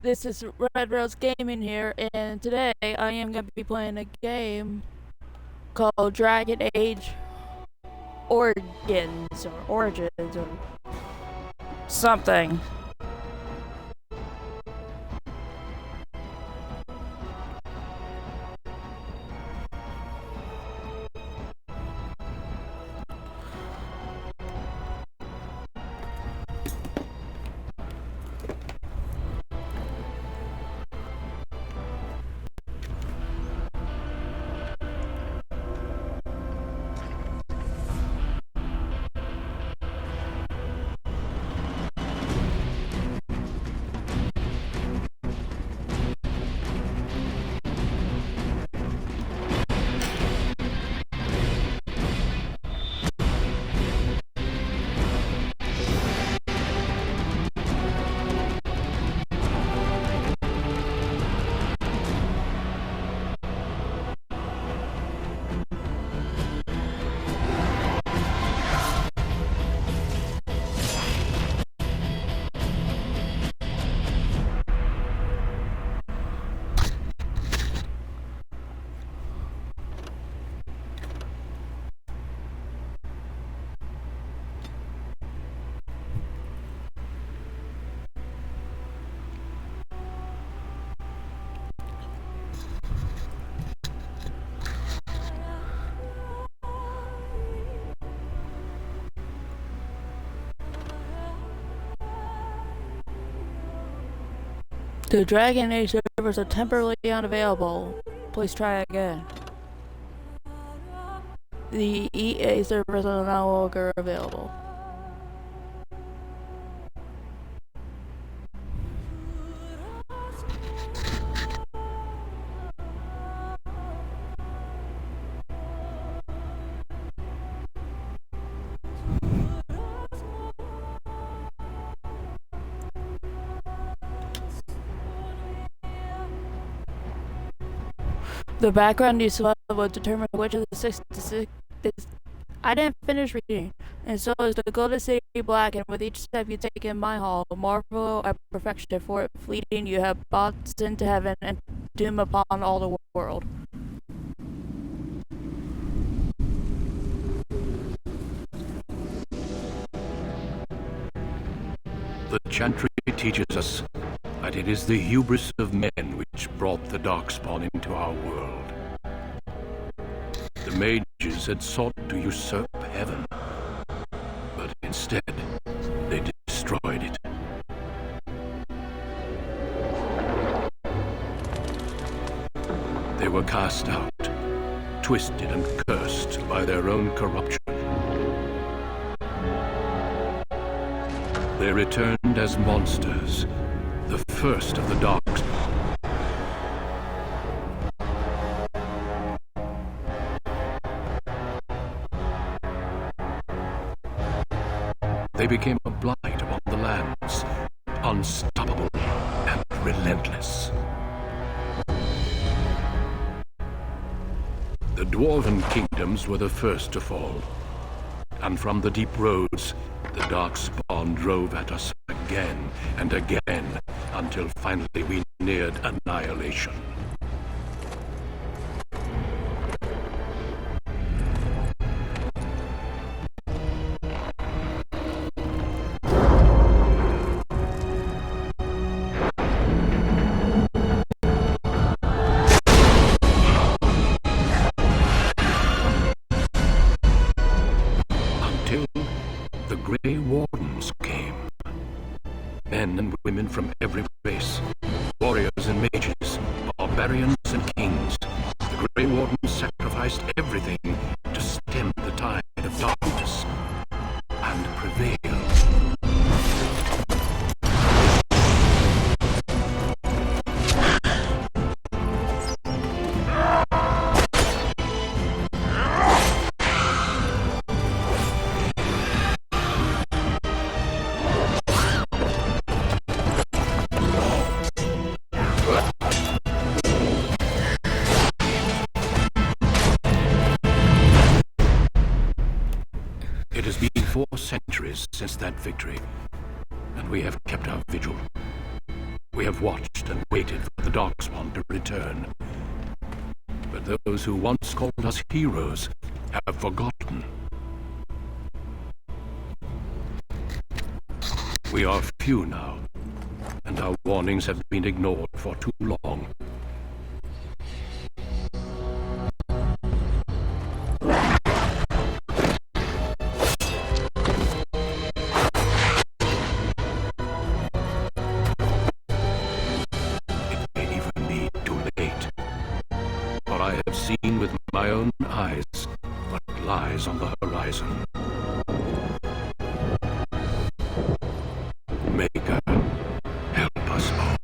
This is Red Rose Gaming here, and today I am going to be playing a game called Dragon Age Origins or something. The Dragon Age servers are temporarily unavailable. Please try again. The EA servers are no longer available. The background you saw will determine which of the 66 is. I didn't finish reading. And so is the Golden City black, and with each step you take in my hall, marvel at perfection, for it fleeting you have brought sin to heaven and doom upon all the world. The Chantry teaches us that it is the hubris of men which brought the Darkspawn into our world. The mages had sought to usurp heaven, but instead they destroyed it. They were cast out, twisted and cursed by their own corruption. They returned as monsters, the first of the Darkspawn. They became a blight upon the lands, unstoppable and relentless. The Dwarven kingdoms were the first to fall, and from the deep roads, the Darkspawn drove at us again and again, until finally we neared annihilation. Until the Grey Wardens came. Men and women from every race, warriors and mages, barbarians and kings. The Grey Wardens sacrificed everything to stem the tide of darkness and prevail. It has been 4 centuries since that victory, and we have kept our vigil. We have watched and waited for the Darkspawn to return. But those who once called us heroes have forgotten. We are few now, and our warnings have been ignored for too long. It may even be too late, for I have seen with my own eyes what lies on the horizon. Maker, help us all.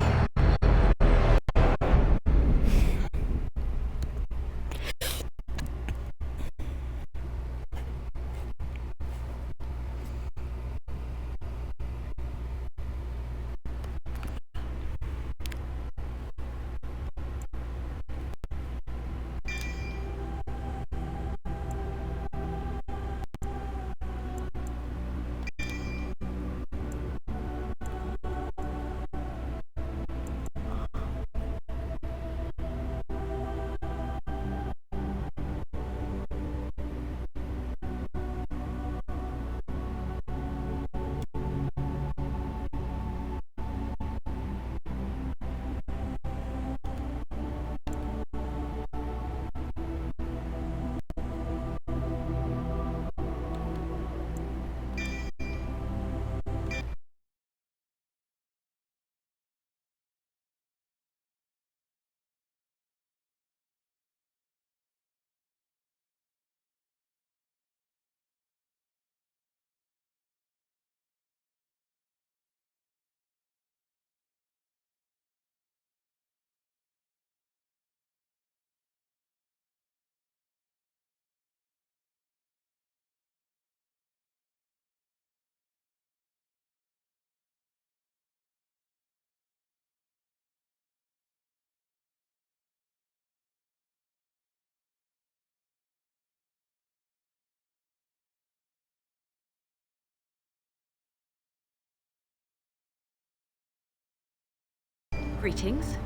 Greetings.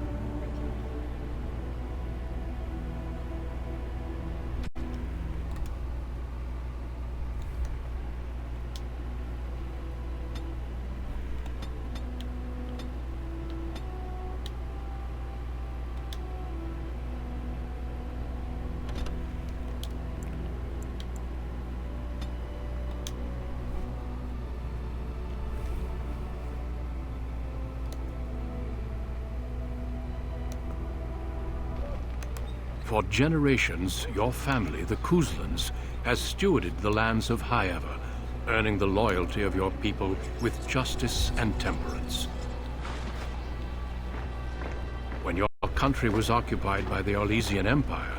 For generations, your family, the Kuzlans, has stewarded the lands of Highever, earning the loyalty of your people with justice and temperance. When your country was occupied by the Orlesian Empire,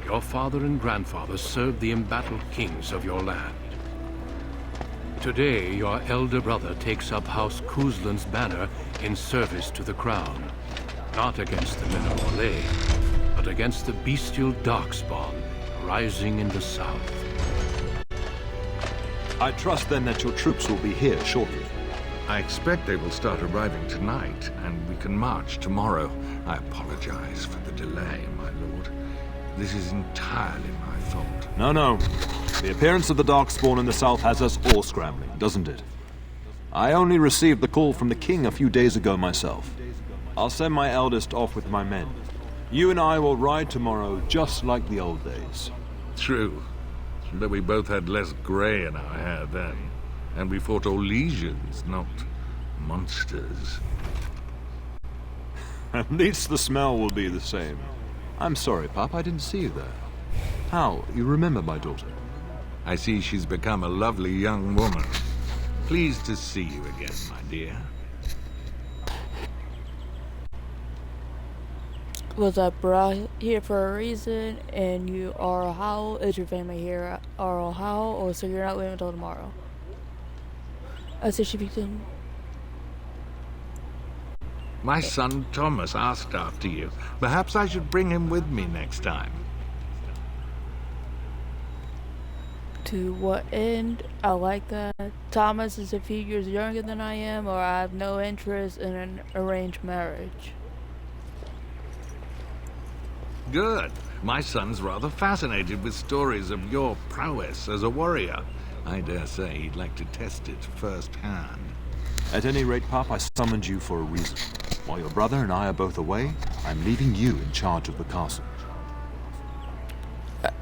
your father and grandfather served the embattled kings of your land. Today, your elder brother takes up House Kuzlan's banner in service to the crown, not against the men of Orlais, but against the bestial Darkspawn rising in the south. I trust then that your troops will be here shortly. I expect they will start arriving tonight, and we can march tomorrow. I apologize for the delay, my lord. This is entirely my fault. No. The appearance of the Darkspawn in the south has us all scrambling, doesn't it? I only received the call from the king a few days ago myself. I'll send my eldest off with my men. You and I will ride tomorrow just like the old days. True. But we both had less grey in our hair then. And we fought Orlesians, not monsters. At least the smell will be the same. I'm sorry, Pop, I didn't see you there. How? You remember my daughter? I see she's become a lovely young woman. Pleased to see you again, my dear. Was I brought here for a reason, and you are how? Is your family here are how? Or so you're not leaving until tomorrow? I said she became. My son Thomas asked after you. Perhaps I should bring him with me next time. To what end? I like that. Thomas is a few years younger than I am, or I have no interest in an arranged marriage. Good. My son's rather fascinated with stories of your prowess as a warrior. I dare say he'd like to test it firsthand. At any rate, Pup, I summoned you for a reason. While your brother and I are both away, I'm leaving you in charge of the castle.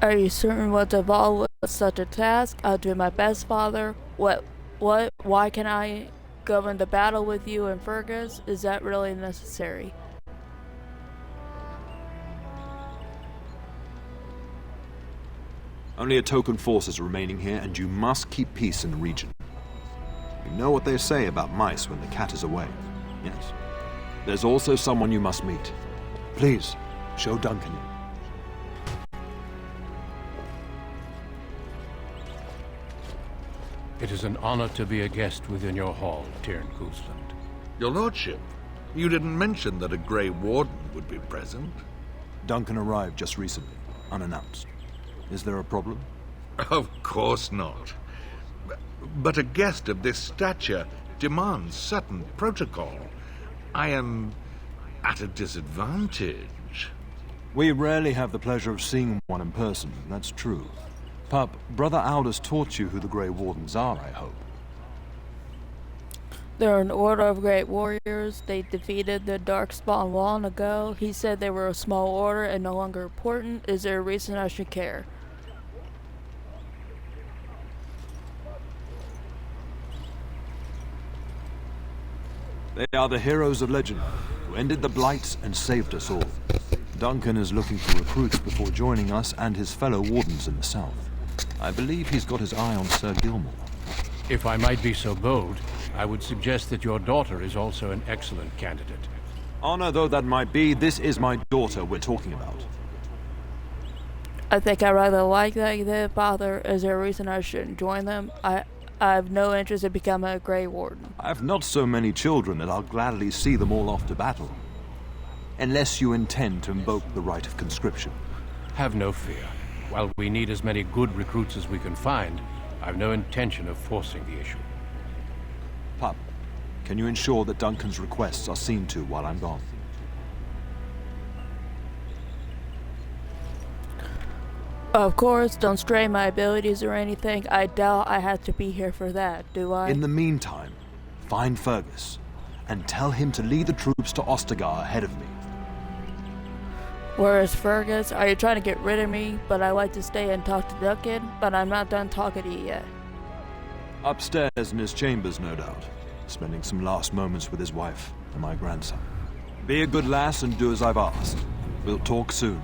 Are you certain what's involved with such a task? I'll do my best, Father. Why can I govern the battle with you and Fergus? Is that really necessary? Only a token force is remaining here, and you must keep peace in the region. You know what they say about mice when the cat is away. Yes. There's also someone you must meet. Please, show Duncan in. It is an honor to be a guest within your hall, Tyrn Cousland. Your lordship, you didn't mention that a Grey Warden would be present. Duncan arrived just recently, unannounced. Is there a problem? Of course not. But a guest of this stature demands certain protocol. I am at a disadvantage. We rarely have the pleasure of seeing one in person, that's true. Pup, Brother Aldous taught you who the Grey Wardens are, I hope. They're an order of great warriors. They defeated the Darkspawn long ago. He said they were a small order and no longer important. Is there a reason I should care? They are the heroes of legend, who ended the Blights and saved us all. Duncan is looking for recruits before joining us and his fellow wardens in the south. I believe he's got his eye on Sir Gilmore. If I might be so bold, I would suggest that your daughter is also an excellent candidate. Honor though that might be, this is my daughter we're talking about. I think I rather like that, Father. Is there a reason I shouldn't join them? I have no interest in becoming a Grey Warden. I have not so many children that I'll gladly see them all off to battle. Unless you intend to invoke the right of conscription. Have no fear. While we need as many good recruits as we can find, I've no intention of forcing the issue. Pup, can you ensure that Duncan's requests are seen to while I'm gone? Of course, don't strain my abilities or anything. I doubt I have to be here for that, do I? In the meantime, find Fergus, and tell him to lead the troops to Ostagar ahead of me. Where is Fergus? Are you trying to get rid of me? But I like to stay and talk to Duncan, but I'm not done talking to you yet. Upstairs in his chambers, no doubt, spending some last moments with his wife and my grandson. Be a good lass and do as I've asked. We'll talk soon.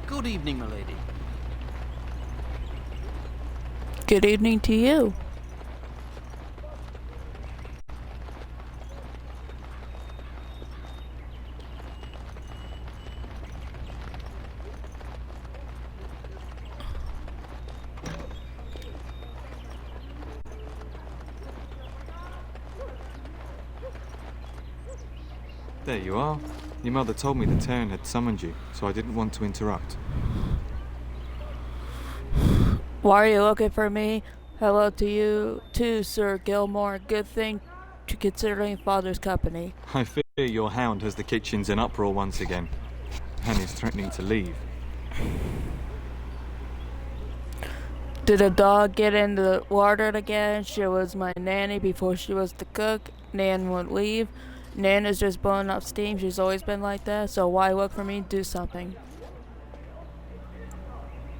Good evening, my lady. Good evening to you. There you are. Your mother told me the Tyrn had summoned you, so I didn't want to interrupt. Why are you looking for me? Hello to you too, Sir Gilmore. Good thing to considering Father's company. I fear your hound has the kitchens in uproar once again, and is threatening to leave. Did the dog get in the water again? She was my nanny before she was the cook. Nan won't leave. Nan is just blowing up steam. She's always been like that, so why look for me? Do something.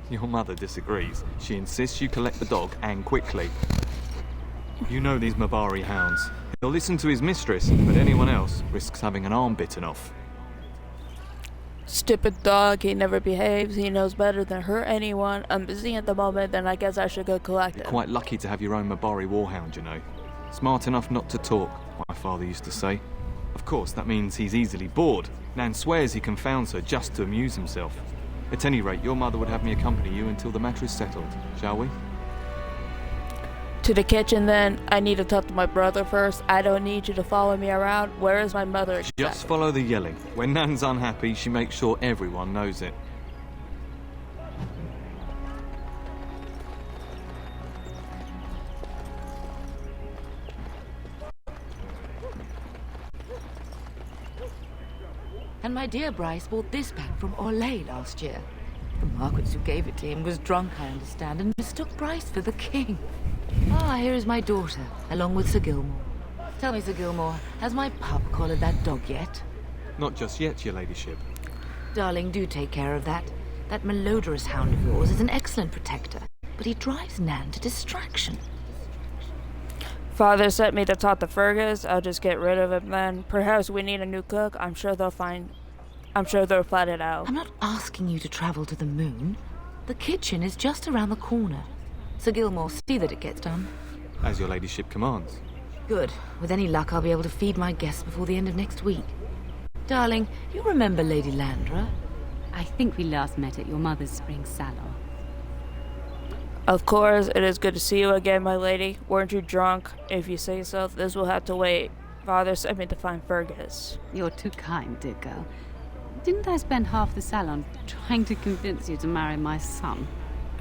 Your mother disagrees. She insists you collect the dog, and quickly. You know these Mabari hounds. He'll listen to his mistress, but anyone else risks having an arm bitten off. Stupid dog, he never behaves. He knows better than hurt anyone. I'm busy at the moment, then I guess I should go collect You're him. quite lucky to have your own Mabari warhound, you know. Smart enough not to talk, my father used to say. Of course, that means he's easily bored. Nan swears he confounds her just to amuse himself. At any rate, your mother would have me accompany you until the matter is settled, shall we? To the kitchen then. I need to talk to my brother first. I don't need you to follow me around. Where is my mother exactly? Just follow the yelling. When Nan's unhappy, she makes sure everyone knows it. And my dear Bryce bought this back from Orlais last year. The Marquis who gave it to him was drunk, I understand, and mistook Bryce for the king. Ah, here is my daughter, along with Sir Gilmore. Tell me, Sir Gilmore, has my pup collared that dog yet? Not just yet, your ladyship. Darling, do take care of that. That malodorous hound of yours is an excellent protector, but he drives Nan to distraction. Father sent me to talk to Fergus. I'll just get rid of him then. Perhaps we need a new cook. I'm sure they'll plan it out. I'm not asking you to travel to the moon. The kitchen is just around the corner. Sir Gilmore, see that it gets done. As your ladyship commands. Good. With any luck, I'll be able to feed my guests before the end of next week. Darling, you remember Lady Landra? I think we last met at your mother's spring salon. Of course, it is good to see you again, my lady. Weren't you drunk? If you say so, this will have to wait. Father sent me to find Fergus. You're too kind, dear girl. Didn't I spend half the salon trying to convince you to marry my son?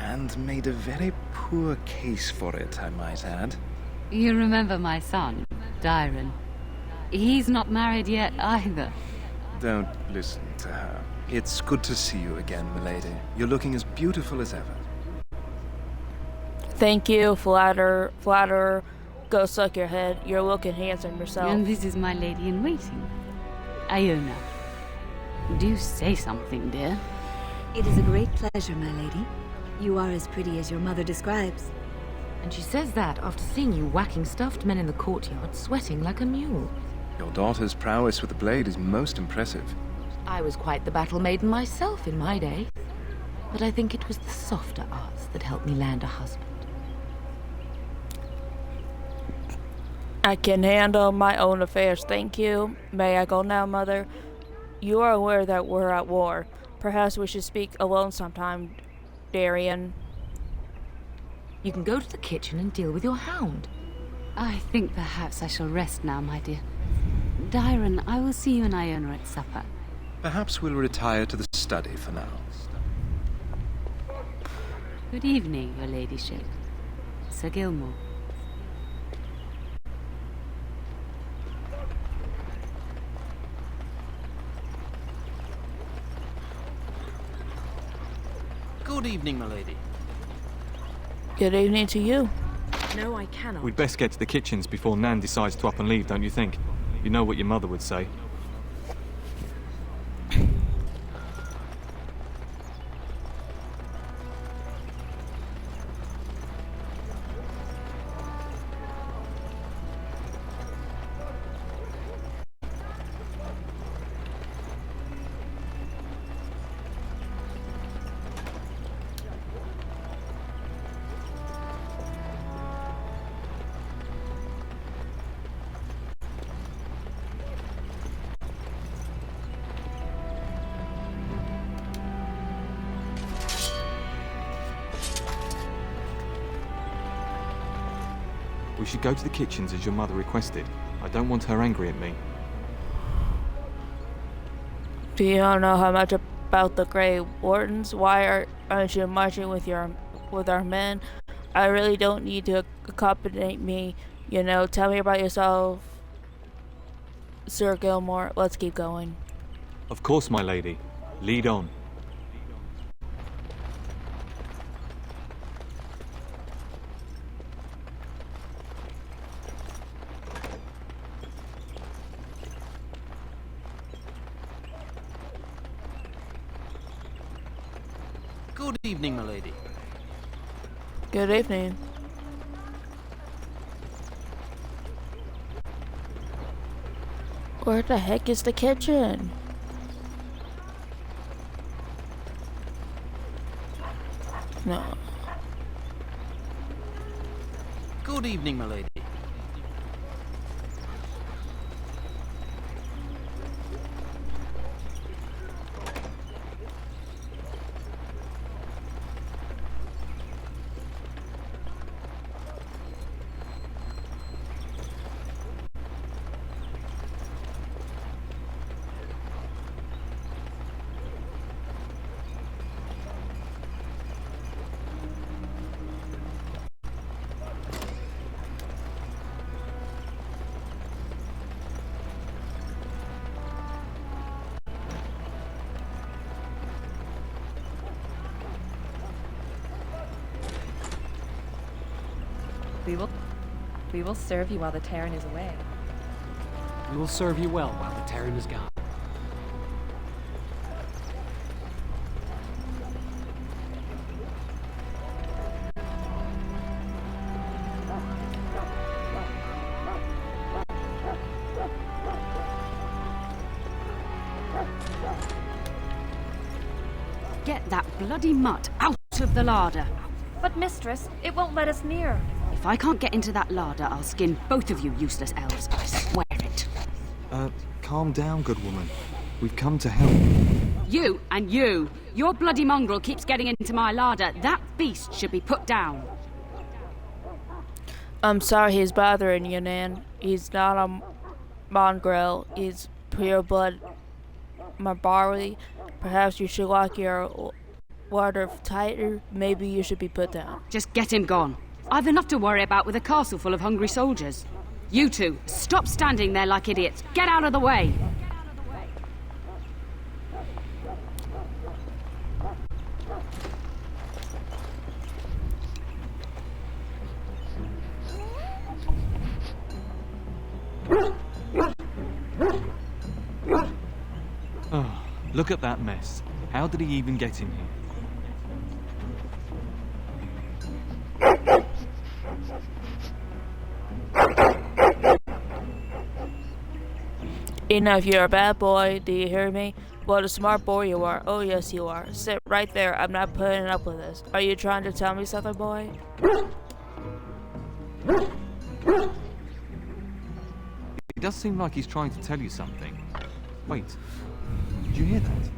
And made a very poor case for it, I might add. You remember my son, Dyron. He's not married yet either. Don't listen to her. It's good to see you again, milady. You're looking as beautiful as ever. Thank you, flatterer. Go suck your head. You're looking handsome yourself. And this is my lady-in-waiting, Iona. Do say something, dear. It is a great pleasure, my lady. You are as pretty as your mother describes. And she says that after seeing you whacking stuffed men in the courtyard, sweating like a mule. Your daughter's prowess with the blade is most impressive. I was quite the battle maiden myself in my day. But I think it was the softer arts that helped me land a husband. I can handle my own affairs, thank you. May I go now, Mother? You are aware that we're at war. Perhaps we should speak alone sometime, Darian. You can go to the kitchen and deal with your hound. I think perhaps I shall rest now, my dear. Dyron, I will see you and Iona at supper. Perhaps we'll retire to the study for now. Good evening, your ladyship. Sir Gilmore. Good evening, milady. Good evening to you. No, I cannot. We'd best get to the kitchens before Nan decides to up and leave, don't you think? You know what your mother would say. We should go to the kitchens as your mother requested. I don't want her angry at me. Do you know how much about the Grey Wardens? Why aren't you marching with our men? I really don't need to accompany me. You know, tell me about yourself, Sir Gilmore. Let's keep going. Of course, my lady. Lead on. Good evening, milady. Good evening. Where the heck is the kitchen? No. Good evening, milady. We will serve you while the Terran is away. We will serve you well while the Terran is gone. Get that bloody mutt out of the larder. But mistress, it won't let us near. If I can't get into that larder, I'll skin both of you useless elves. I swear it. Calm down, good woman. We've come to help. You and you. Your bloody mongrel keeps getting into my larder. That beast should be put down. I'm sorry he's bothering you, Nan. He's not a mongrel. He's pure blood Mabari. Perhaps you should lock your water tighter. Maybe you should be put down. Just get him gone. I've enough to worry about with a castle full of hungry soldiers. You two, stop standing there like idiots. Get out of the way. Oh, look at that mess. How did he even get in here? Enough, you're a bad boy. Do you hear me? What a smart boy you are. Oh, yes, you are. Sit right there. I'm not putting up with this. Are you trying to tell me something, boy? It does seem like he's trying to tell you something. Wait, did you hear that?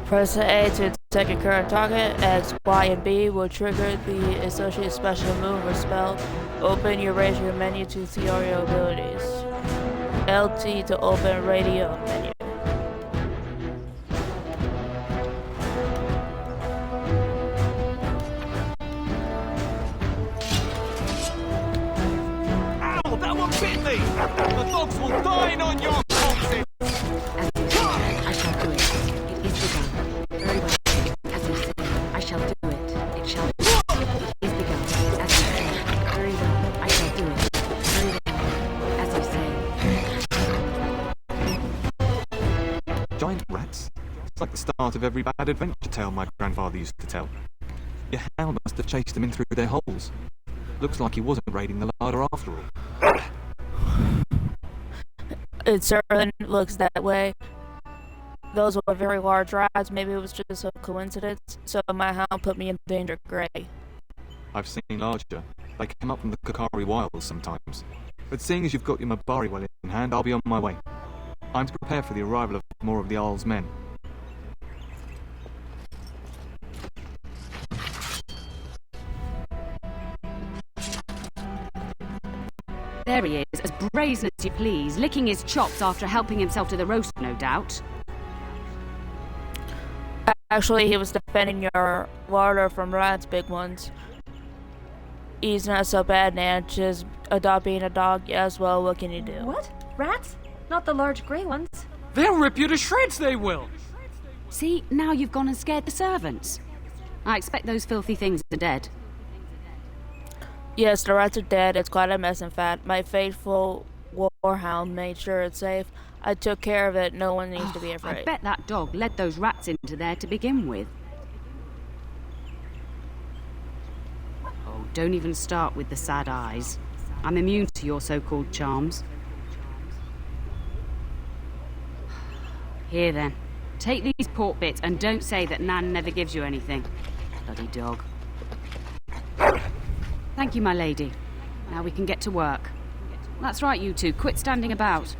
Press A to detect a current target. X, Y, and B will trigger the associated special move or spell. Open your radio menu to see your abilities. LT to open radio menu. Ow! That one bit me! The dogs will dine on your corpses! I shall do it. It is begun. Very well. As you say, I shall do it. It shall be. It is begun. As you say. Very well. I shall do it. Very well. As you say. Giant rats? It's like the start of every bad adventure tale my grandfather used to tell. Your hound must have chased them in through their holes. Looks like he wasn't raiding the larder after all. It certainly looks that way. Those were very large rats. Maybe it was just a coincidence. So my hound put me in danger. Great. I've seen larger. They come up from the Kakari Wilds sometimes. But seeing as you've got your Mabari well in hand, I'll be on my way. I'm to prepare for the arrival of more of the Isle's men. There he is, as brazen as you please, licking his chops after helping himself to the roast, no doubt. Actually, he was defending your larder from rats, big ones. He's not so bad, Nan. Just adopt being a dog. Yes, well, what can you do? What? Rats? Not the large grey ones? They'll rip you to shreds, they will! See, now you've gone and scared the servants. I expect those filthy things are dead. Yes, the rats are dead. It's quite a mess, in fact. My faithful warhound made sure it's safe. I took care of it. No one needs to be afraid. I bet that dog led those rats into there to begin with. Oh, don't even start with the sad eyes. I'm immune to your so-called charms. Here then, Take these pork bits and don't say that Nan never gives you anything. Bloody dog. Thank you, my lady. Now we can get to work. That's right, you two. Quit standing about.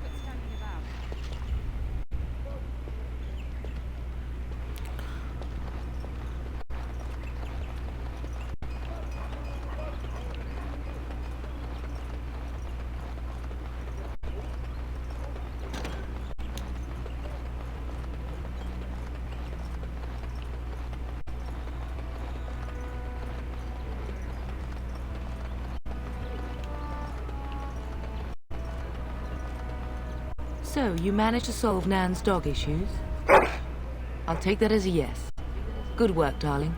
So, you managed to solve Nan's dog issues? I'll take that as a yes. Good work, darling.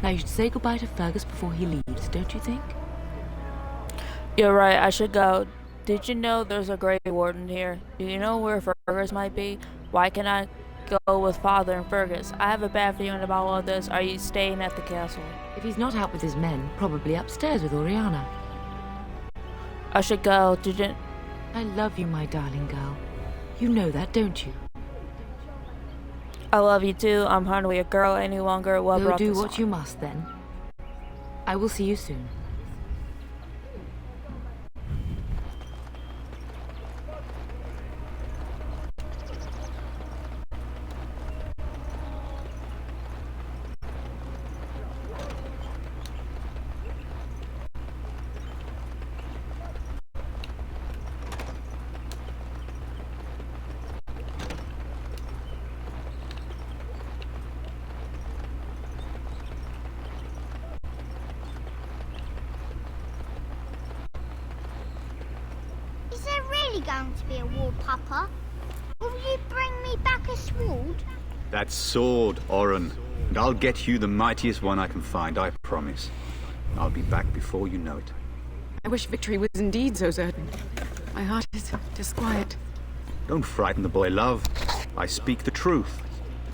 Now you should say goodbye to Fergus before he leaves, don't you think? You're right, I should go. Did you know there's a Grey Warden here? Do you know where Fergus might be? Why can't I go with Father and Fergus? I have a bad feeling about all this. Are you staying at the castle? If he's not out with his men, probably upstairs with Oriana. I should go. Did you... I love you, my darling girl. You know that, don't you? I love you too. I'm hardly a girl any longer. What Go brought do this what on? you must, then. I will see you soon. Is there really going to be a war, Papa? Will you bring me back a sword? That sword, Oren. And I'll get you the mightiest one I can find, I promise. I'll be back before you know it. I wish victory was indeed so certain. My heart is disquiet. Don't frighten the boy, love. I speak the truth.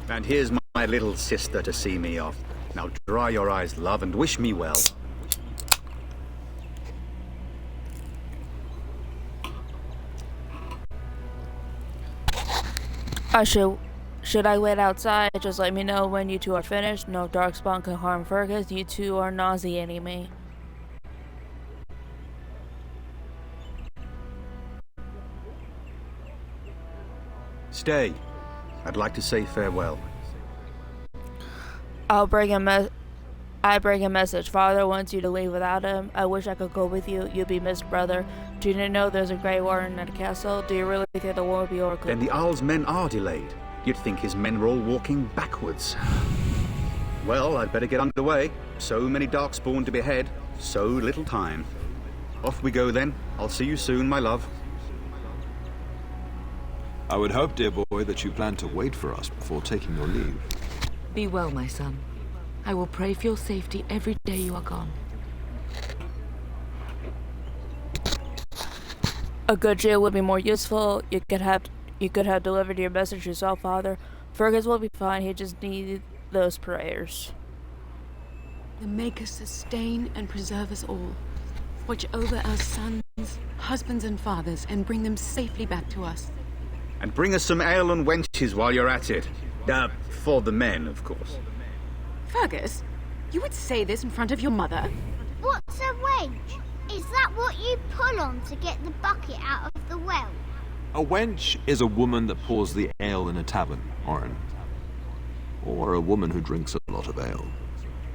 And here's my little sister to see me off. Now dry your eyes, love, and wish me well. Should I wait outside? Just let me know when you two are finished. No darkspawn can harm Fergus. You two are nauseating me. Stay. I'd like to say farewell. I bring a message. Father wants you to leave without him. I wish I could go with you. You'll be missed, brother. Do you know there's a Grey Warden at the castle? Do you really think the war will be over? Then the Jarl's men are delayed. You'd think his men were all walking backwards. Well, I'd better get underway. So many darkspawn to behead, so little time. Off we go then. I'll see you soon, my love. I would hope, dear boy, that you plan to wait for us before taking your leave. Be well, my son. I will pray for your safety every day you are gone. A good shield would be more useful. You could have delivered your message yourself, Father. Fergus will be fine. He just needed those prayers. The Maker sustain and preserve us all. Watch over our sons, husbands and fathers, and bring them safely back to us. And bring us some ale and wenches while you're at it. For the men, of course. Fergus, you would say this in front of your mother? What's a wench? Is that what you pull on to get the bucket out of the well? A wench is a woman that pours the ale in a tavern, Oren. Or a woman who drinks a lot of ale.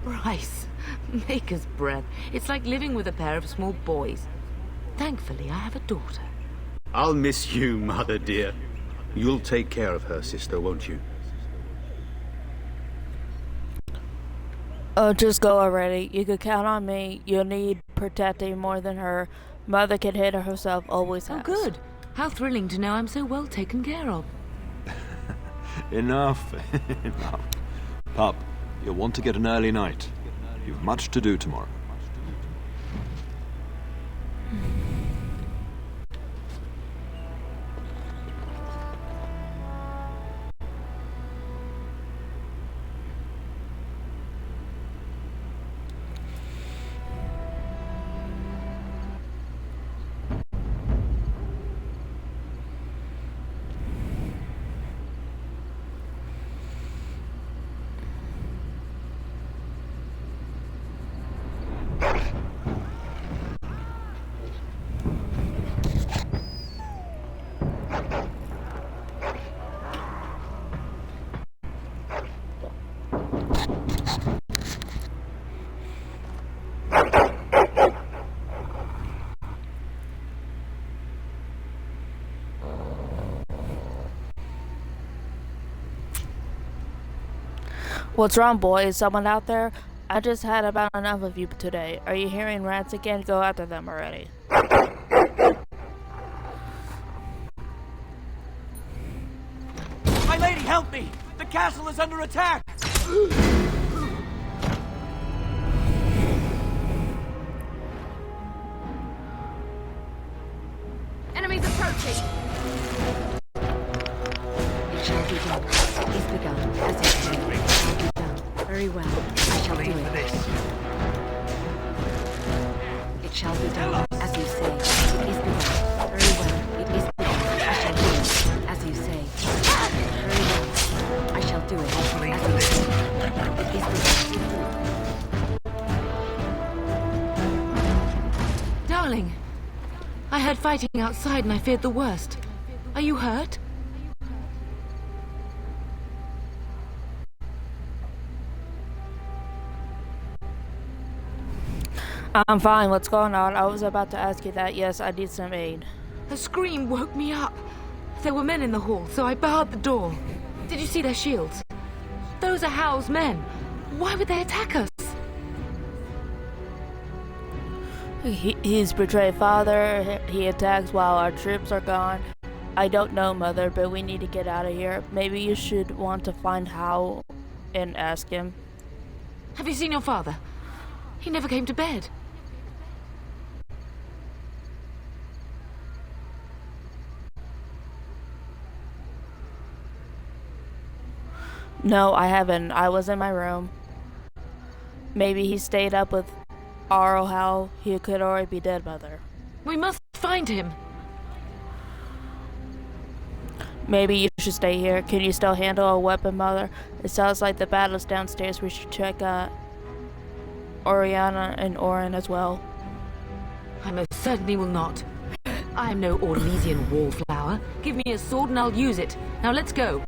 Bryce, maker's breath. It's like living with a pair of small boys. Thankfully, I have a daughter. I'll miss you, mother dear. You'll take care of her, sister, won't you? Oh, just go already. You could count on me. You'll need protecting more than her. Mother can hit her herself, always has. Oh, good. How thrilling to know I'm so well taken care of. Enough. Enough. Pup, you'll want to get an early night. You've much to do tomorrow. What's wrong, boy? Is someone out there? I just had about enough of you today. Are you hearing rats again? Go after them already. My lady, help me! The castle is under attack! Enemies approaching! It shall be done. It's begun, as it shall be done. Very well. I shall do it. It shall be done, as you say. It is begun. Very well. It is begun. I shall do it, as you say. Very well. I shall do it, as you say. It is begun. Darling, I heard fighting outside and I feared the worst. Are you hurt? I'm fine. What's going on? I was about to ask you that. Yes, I need some aid. A scream woke me up. There were men in the hall, so I barred the door. Did you see their shields? Those are Howl's men. Why would they attack us? He's betrayed father. He attacks while our troops are gone. I don't know, Mother, but we need to get out of here. Maybe you should want to find Howl and ask him. Have you seen your father? He never came to bed. No, I haven't. I was in my room. Maybe he stayed up with Arl Howl. He could already be dead, Mother. We must find him. Maybe you should stay here. Can you still handle a weapon, Mother? It sounds like the battle's downstairs. We should check Oriana and Orin as well. I most certainly will not. I am no Orlesian wallflower. Give me a sword and I'll use it. Now let's go.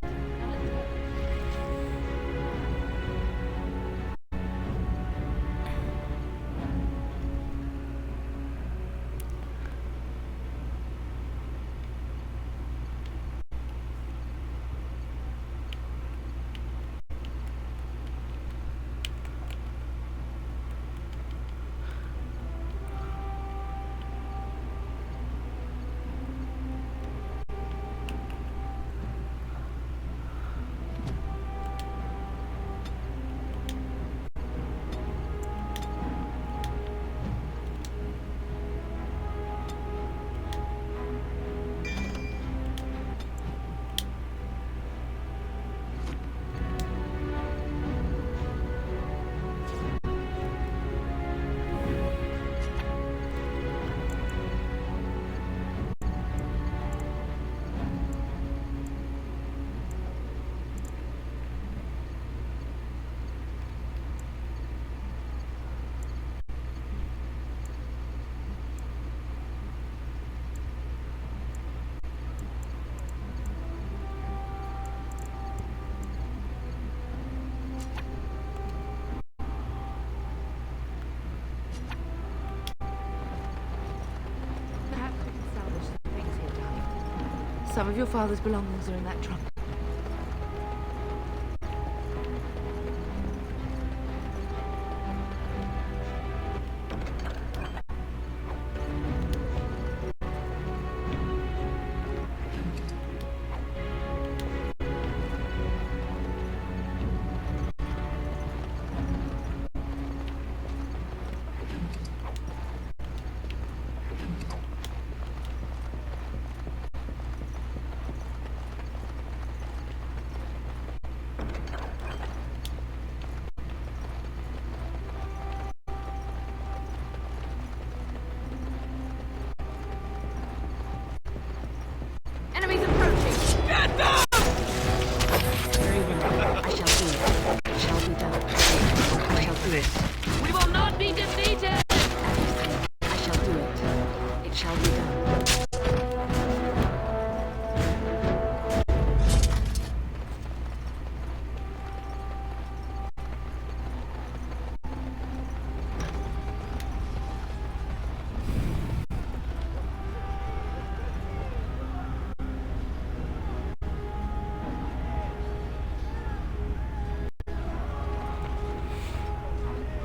Some of your father's belongings are in that trunk.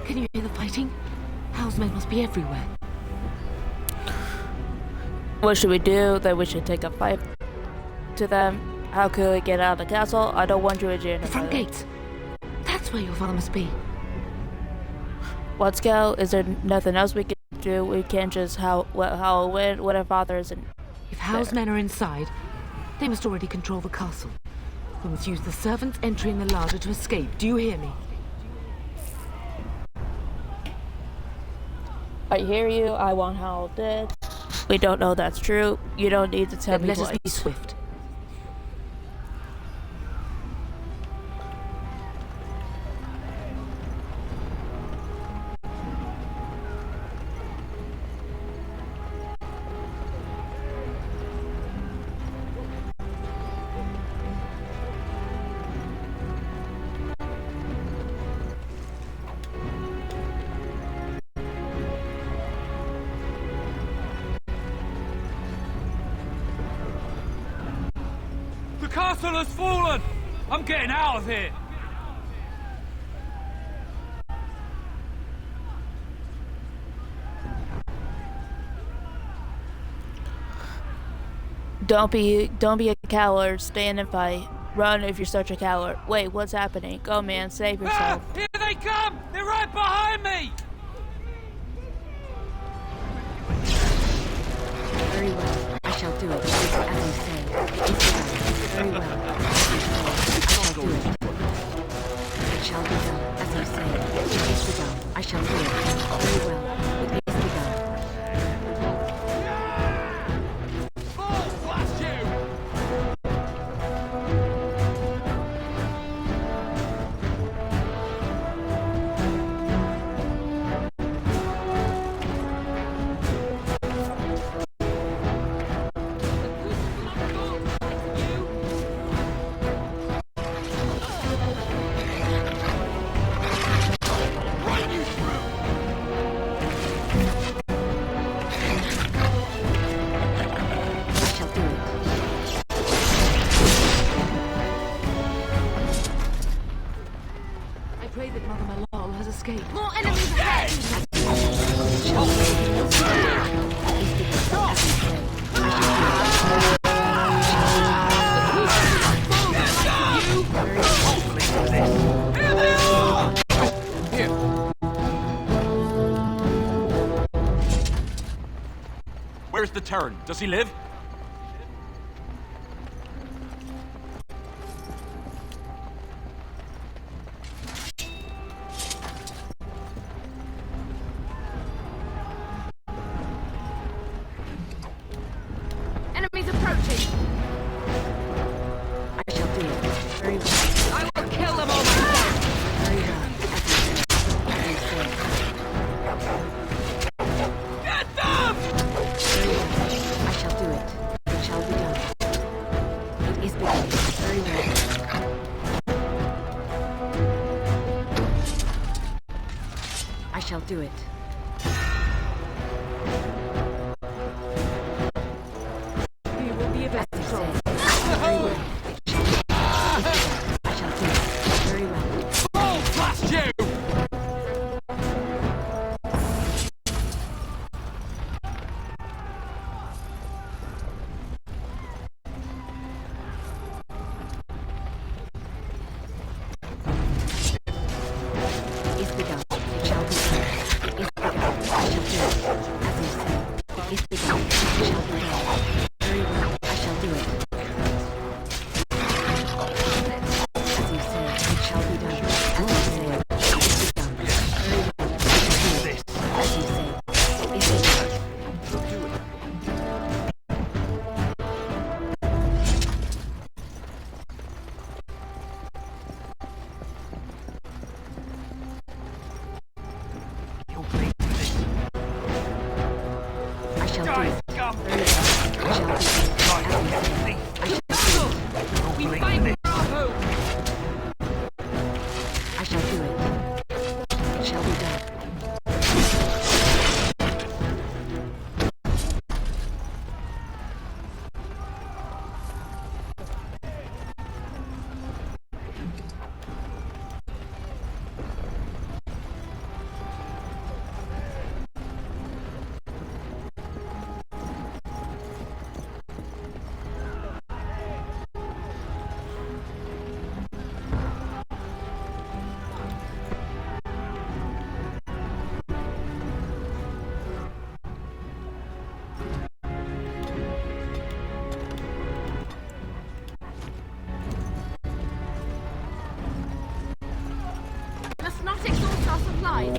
Can you hear the fighting? Hal's men must be everywhere. What should we do? Then we should take a fight to them. How could we get out of the castle? I don't want you in jail. The front gates. That's where your father must be. Let's go. Is there nothing else we can do? We can't just howl when our father isn't. If Hal's men are inside, they must already control the castle. We must use the servants' entry in the larder to escape. Do you hear me? I hear you. I want Hal dead. We don't know that's true. You don't need to tell me let twice. us be swift. The castle has fallen! I'm getting out of here! Don't be a coward. Stand and fight. Run if you're such a coward. Wait, what's happening? Go, man, save yourself. Ah, here they come! They're right behind me! Very well. I shall do it, as you say. Very well. I shall do it. It shall be done, as you say. It is begun. I shall do it. Very well. It is begun. More enemies ahead! Where's the Terran? Does he live? Enemies approaching! I shall do it. Very well. I will kill them all myself! Very well. As you say. Get them! Very well. I shall do it. It shall be done. It is begun. Very well. I shall do it. We will be about to say. Very well. I shall do it. Very well. Oh, blast you! Is begun. It shall be done. Is begun. I shall do it. As you say. Is begun. It shall be done. Very well. I shall do it. As you say. It shall be done. As you say. Is begun. Very well. I shall do it. As you say. Is begun. I shall do it. Very well. I shall do it. As you say. I shall do it. We fight Bravo! I shall do it. It shall be done. must not exhaust our supplies.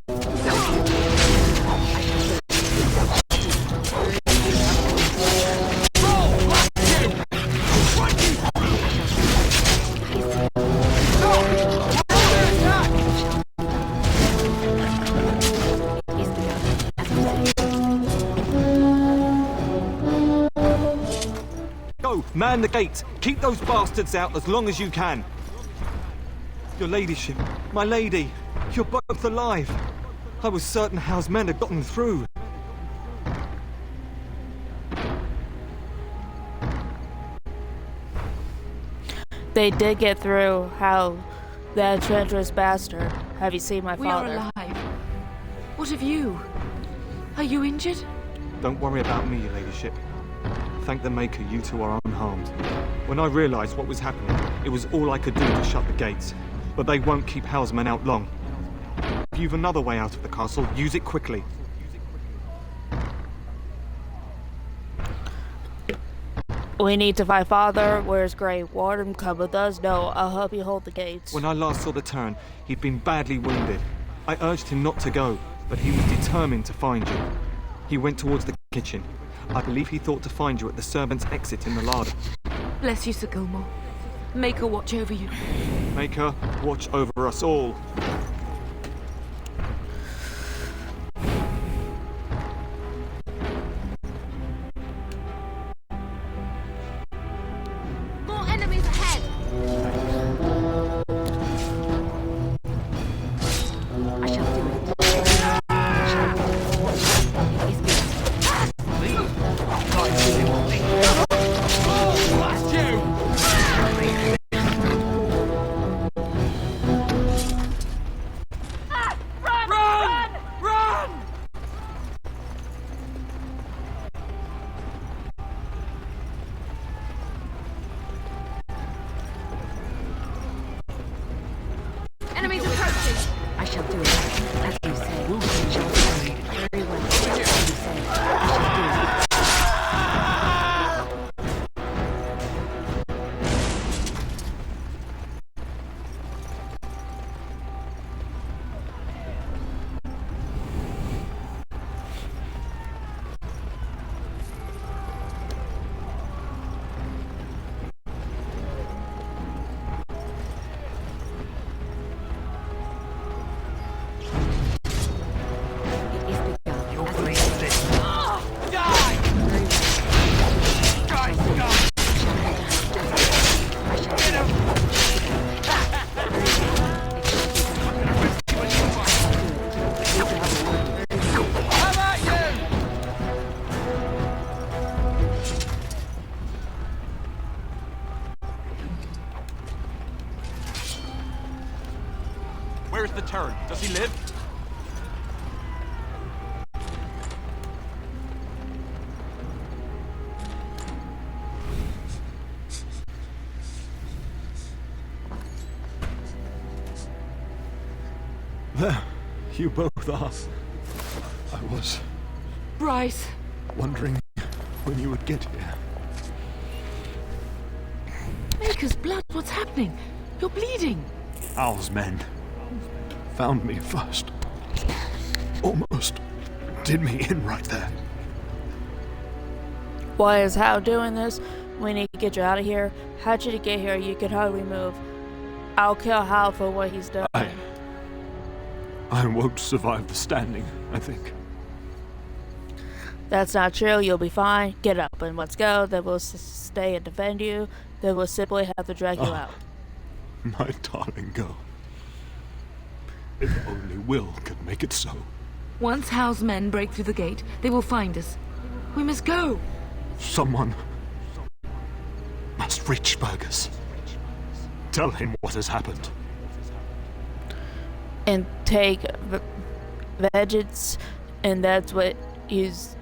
Go, man the gates. Keep those bastards out as long as you can. Your ladyship, my lady, you're both alive. I was certain Howe's men had gotten through. They did get through. How? That treacherous bastard. Have you seen my father? We are alive. What of you? Are you injured? Don't worry about me, your ladyship. Thank the Maker you two are unharmed. When I realized what was happening, it was all I could do to shut the gates. But they won't keep Howe's men out long. If you've another way out of the castle, use it quickly. We need to find father. Where's Grey Warden? Come with us. No, I'll help you hold the gates. When I last saw the Terran, he'd been badly wounded. I urged him not to go, but he was determined to find you. He went towards the kitchen. I believe he thought to find you at the servants' exit in the larder. Bless you, Sir Gilmore. Maker watch over you. Maker watch over us all. More enemies ahead! I shall do it. I shall do it. It is good. Enemies approaching! I shall do it. As you say. I shall do it. Very well. As you say. I shall do it. Where's the Terran? Does he live? There, you both are. I was Bryce! wondering when you would get here. Maker's blood, what's happening? You're bleeding. Owl's men found me first. Almost did me in right there. Why is Hal doing this? We need to get you out of here. How'd you get here? You can hardly move. I'll kill Hal for what he's done. I won't survive the standing, I think. That's not true. You'll be fine. Get up and let's go. Then we'll stay and defend you. Then we'll simply have to drag you out. My darling girl. If only Will could make it so. Once Howe's men break through the gate, they will find us. We must go. Someone must reach Burgess. Tell him what has happened. And take vengeance, and that's what he's.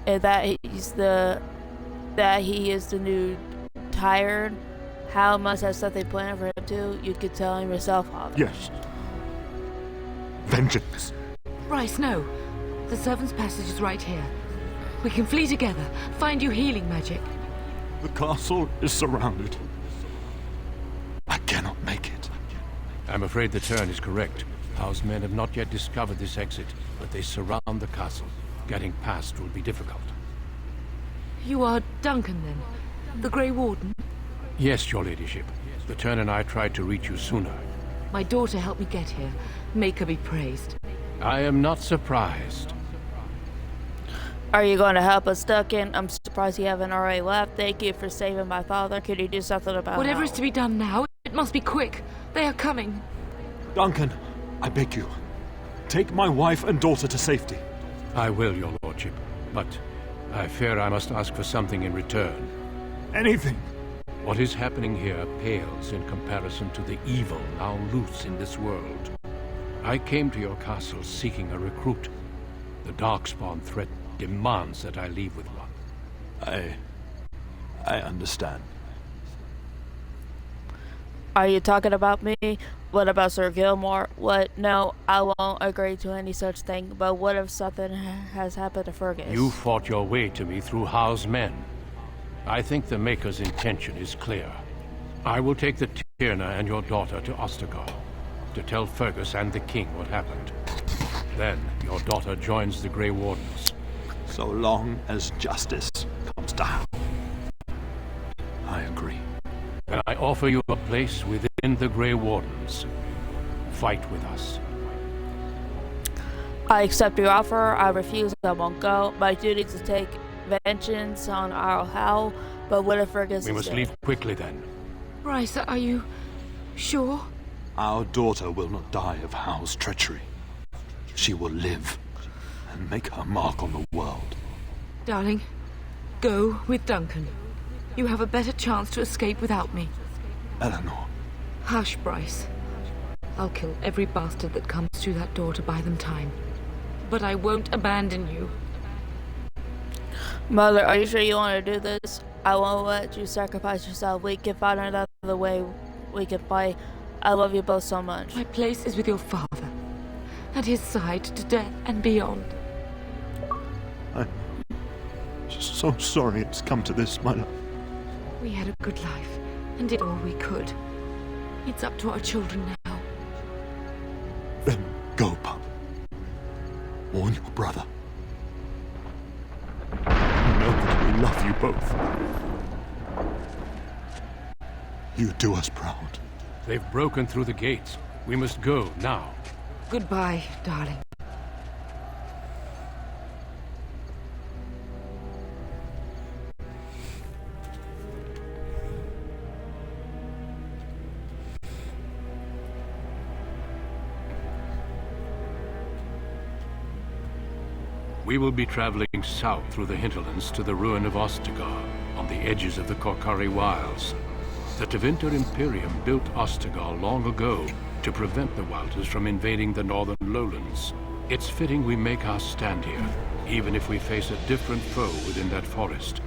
And that he is the new Tyrant. Hal must have something planned for him too. You could tell him yourself, Father. Yes. Vengeance. Bryce, no. The servants' passage is right here. We can flee together, find you healing magic. The castle is surrounded. I cannot make it. I'm afraid the Terran is correct. House men have not yet discovered this exit, but they surround the castle. Getting past will be difficult. You are Duncan, then? The Grey Warden? Yes, your ladyship. The Terran and I tried to reach you sooner. My daughter helped me get here. Make her be praised. I am not surprised. Are you going to help us, Duncan? I'm surprised you haven't already left. Thank you for saving my father. Could you do something about it? Whatever is to be done now, it must be quick. They are coming. Duncan, I beg you. Take my wife and daughter to safety. I will, your lordship. But I fear I must ask for something in return. Anything. What is happening here pales in comparison to the evil now loose in this world. I came to your castle seeking a recruit. The Darkspawn threat demands that I leave with one. I understand. Are you talking about me? What about Sir Gilmore? What? No, I won't agree to any such thing, but what if something has happened to Fergus? You fought your way to me through Howe's men. I think the Maker's intention is clear. I will take the Tyrna and your daughter to Ostagar, to tell Fergus and the King what happened. Then your daughter joins the Grey Wardens. So long as justice comes to Howe. I agree. And I offer you a place within the Grey Wardens. Fight with us. I accept your offer. I refuse. I won't go. My duty is to take vengeance on Arl Howe, but what if Fergus We must leave quickly then. Bryce, are you sure? Our daughter will not die of Howe's treachery. She will live and make her mark on the world. Darling, go with Duncan. You have a better chance to escape without me. Eleanor. Hush, Bryce. I'll kill every bastard that comes through that door to buy them time. But I won't abandon you. Mother, are you sure you want to do this? I won't let you sacrifice yourself. We can find another way we can fight. I love you both so much. My place is with your father. At his side to death and beyond. I'm so sorry it's come to this, my love. We had a good life and did all we could. It's up to our children now. Then go, pup. Warn your brother. Know that we love you both. You do us proud. They've broken through the gates. We must go now. Goodbye, darling. We will be traveling south through the hinterlands to the ruin of Ostagar, on the edges of the Korcari Wilds. The Tevinter Imperium built Ostagar long ago to prevent the Wilders from invading the northern lowlands. It's fitting we make our stand here, even if we face a different foe within that forest.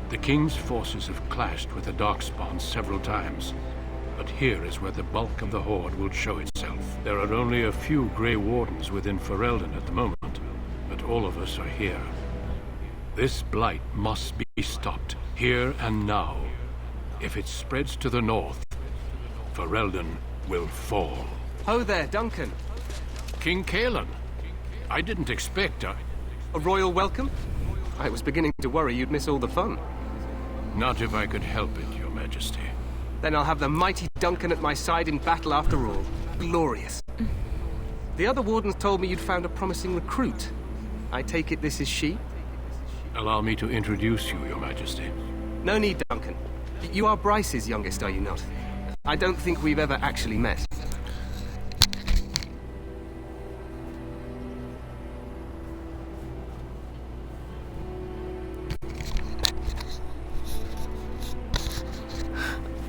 The King's forces have clashed with the Darkspawn several times, but here is where the bulk of the Horde will show itself. There are only a few Grey Wardens within Ferelden at the moment, but all of us are here. This blight must be stopped, here and now. If it spreads to the north, Ferelden will fall. Ho there, Duncan. King Cailan. I didn't expect a royal welcome? I was beginning to worry you'd miss all the fun. Not if I could help it, Your Majesty. Then I'll have the mighty Duncan at my side in battle after all. Glorious. The other wardens told me you'd found a promising recruit. I take it this is she? Allow me to introduce you, Your Majesty. No need, Duncan. You are Bryce's youngest, are you not? I don't think we've ever actually met.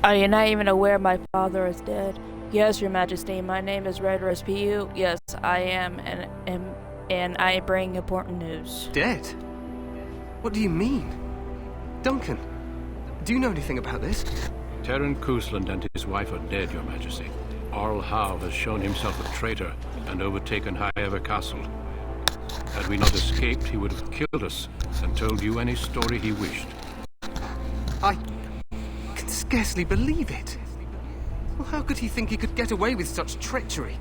Are you not even aware my father is dead? Yes, Your Majesty, my name is Redrus Pu. Yes, I am, and I bring important news. Dead? What do you mean? Duncan, do you know anything about this? Terran Cousland and his wife are dead, Your Majesty. Arl Howe has shown himself a traitor and overtaken Highever Castle. Had we not escaped, he would have killed us and told you any story he wished. I can scarcely believe it. Well, how could he think he could get away with such treachery?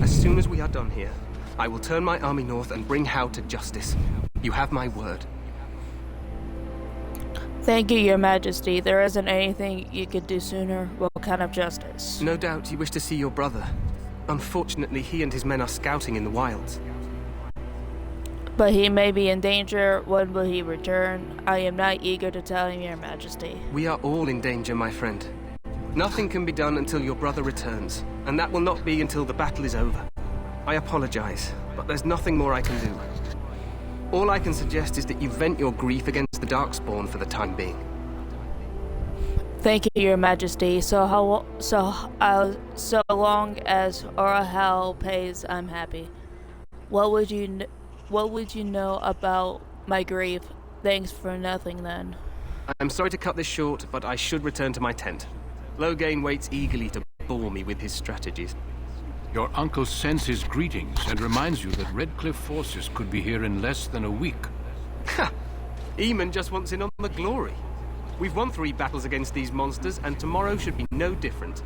As soon as we are done here, I will turn my army north and bring Hao to justice. You have my word. Thank you, Your Majesty. There isn't anything you could do sooner. What kind of justice? No doubt you wish to see your brother. Unfortunately, he and his men are scouting in the wilds. But he may be in danger. When will he return? I am not eager to tell him, Your Majesty. We are all in danger, my friend. Nothing can be done until your brother returns, and that will not be until the battle is over. I apologize, but there's nothing more I can do. All I can suggest is that you vent your grief against the Darkspawn for the time being. Thank you, Your Majesty. So long as Orahel pays, I'm happy. What would you know about my grief? Thanks for nothing, then. I'm sorry to cut this short, but I should return to my tent. Loghain waits eagerly to bore me with his strategies. Your uncle sends his greetings and reminds you that Redcliffe forces could be here in less than a week. Ha! Eamon just wants in on the glory. We've won 3 battles against these monsters, and tomorrow should be no different.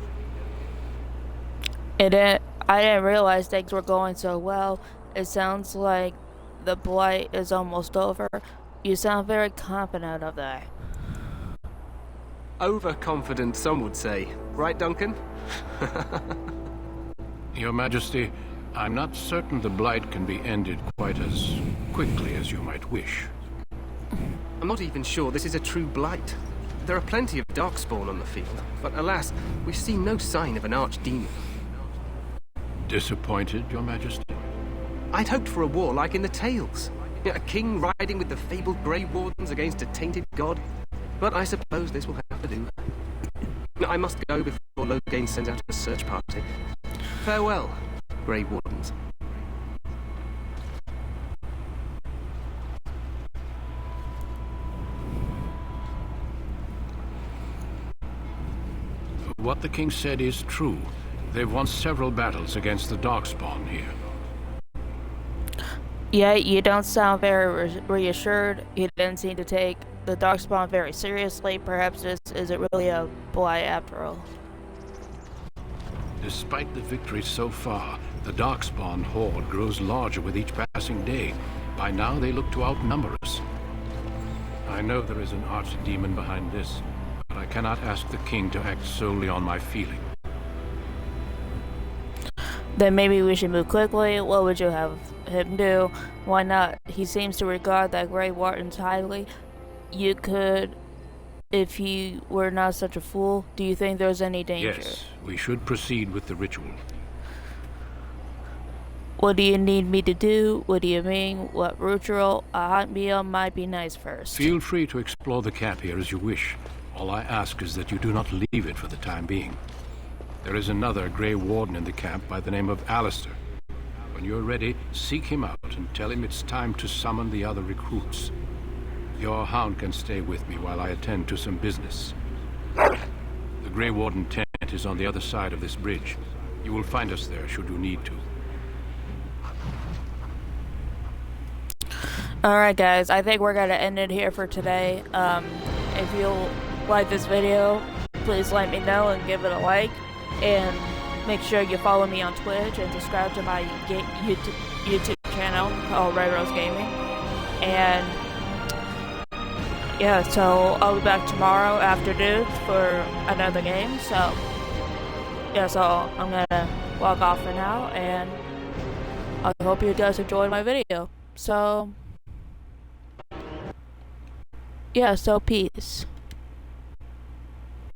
I didn't realize things were going so well. It sounds like the Blight is almost over. You sound very confident of that. Overconfident, some would say. Right, Duncan? Your Majesty, I'm not certain the Blight can be ended quite as quickly as you might wish. I'm not even sure this is a true Blight. There are plenty of Darkspawn on the field, but alas, we've seen no sign of an archdemon. Disappointed, Your Majesty? I'd hoped for a war like in the tales. A king riding with the fabled Grey Wardens against a tainted god. But I suppose this will have to do. I must go before Loghain sends out a search party. Farewell, Grey Wardens. What the king said is true. They've won several battles against the Darkspawn here. Yeah, you don't sound very reassured. You didn't seem to take the Darkspawn very seriously. Perhaps this isn't really a Blight after all. Despite the victories so far, the Darkspawn horde grows larger with each passing day. By now they look to outnumber us. I know there is an archdemon behind this, but I cannot ask the king to act solely on my feeling. Then maybe we should move quickly. What would you have him do? Why not? He seems to regard that Grey Wardens highly. You could, if he were not such a fool. Do you think there's any danger? Yes, we should proceed with the ritual. What do you need me to do? What do you mean? What ritual? A hot meal might be nice first. Feel free to explore the camp here as you wish. All I ask is that you do not leave it for the time being. There is another Grey Warden in the camp by the name of Alistair. When you're ready, seek him out and tell him it's time to summon the other recruits. Your hound can stay with me while I attend to some business. The Grey Warden tent is on the other side of this bridge. You will find us there should you need to. Alright guys, I think we're gonna end it here for today. If you like this video, please let me know and give it a like. And make sure you follow me on Twitch and subscribe to my YouTube channel called Red Rose Gaming. And yeah, so I'll be back tomorrow afternoon for another game. So yeah, so I'm gonna log off for now, and I hope you guys enjoyed my video. So yeah, so peace.